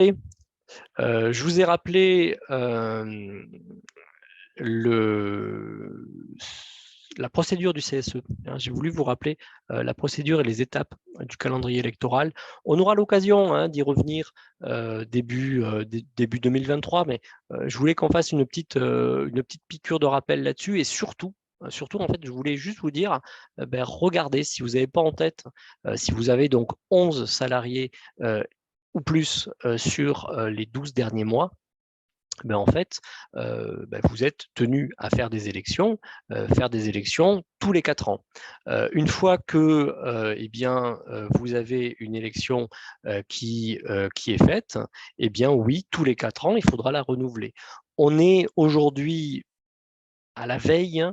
Je vous ai rappelé la procédure du CSE. J'ai voulu vous rappeler la procédure et les étapes du calendrier électoral. On aura l'occasion d'y revenir début 2023, mais je voulais qu'on fasse une petite piqûre de rappel là-dessus et surtout, en fait, je voulais juste vous dire, regardez, si vous n'avez pas en tête, si vous avez donc 11 salariés ou plus sur les 12 derniers mois, en fait, vous êtes tenu à faire des élections tous les 4 ans. Une fois que vous avez une élection qui est faite, oui, tous les 4 ans, il faudra la renouveler. On est aujourd'hui à la veille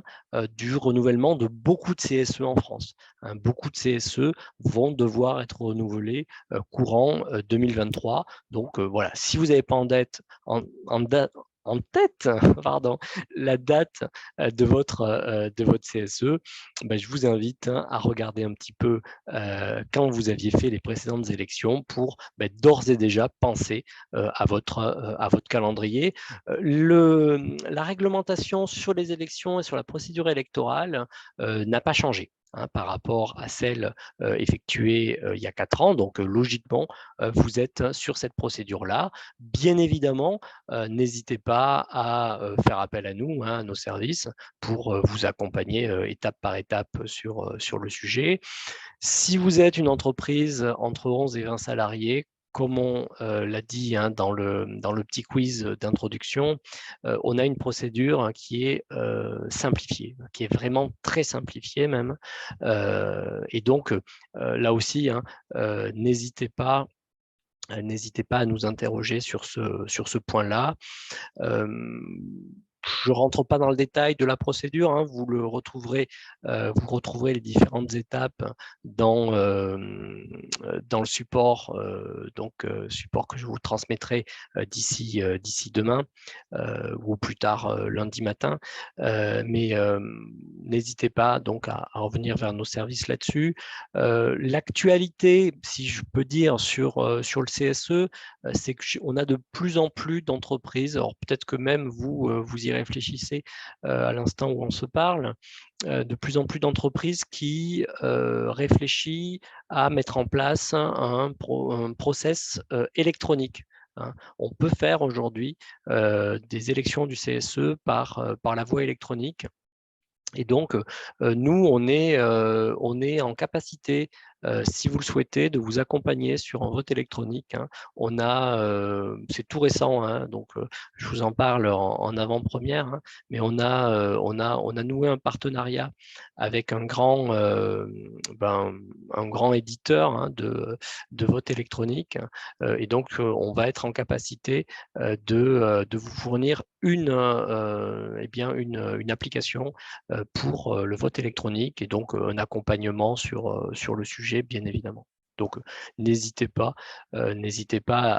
du renouvellement de beaucoup de CSE en France. Beaucoup de CSE vont devoir être renouvelés courant 2023. Donc voilà, si vous n'avez pas en tête pardon, la date de votre CSE, je vous invite à regarder un petit peu quand vous aviez fait les précédentes élections pour d'ores et déjà penser à votre calendrier. La réglementation sur les élections et sur la procédure électorale n'a pas changé par rapport à celle effectuée il y a 4 ans. Donc, logiquement, vous êtes sur cette procédure-là. Bien évidemment, n'hésitez pas à faire appel à nous, à nos services, pour vous accompagner étape par étape sur le sujet. Si vous êtes une entreprise entre 11 et 20 salariés, comme on l'a dit dans le petit quiz d'introduction, on a une procédure qui est simplifiée, qui est vraiment très simplifiée même. Et donc, là aussi, n'hésitez pas à nous interroger sur ce point-là. Je ne rentre pas dans le détail de la procédure, vous retrouverez les différentes étapes dans le support, support que je vous transmettrai d'ici demain ou plus tard lundi matin. Mais n'hésitez pas donc à revenir vers nos services là-dessus. L'actualité, si je peux dire, sur le CSE, c'est qu'on a de plus en plus d'entreprises, alors peut-être que même vous y réfléchissez à l'instant où on se parle, de plus en plus d'entreprises qui réfléchissent à mettre en place un process électronique. On peut faire aujourd'hui des élections du CSE par la voie électronique. Et donc, nous, on est en capacité, si vous le souhaitez, de vous accompagner sur un vote électronique. C'est tout récent, donc je vous en parle en avant-première, mais on a noué un partenariat avec un grand éditeur de vote électronique. Et donc, on va être en capacité de vous fournir une application pour le vote électronique et donc un accompagnement sur le sujet, bien évidemment. Donc, n'hésitez pas à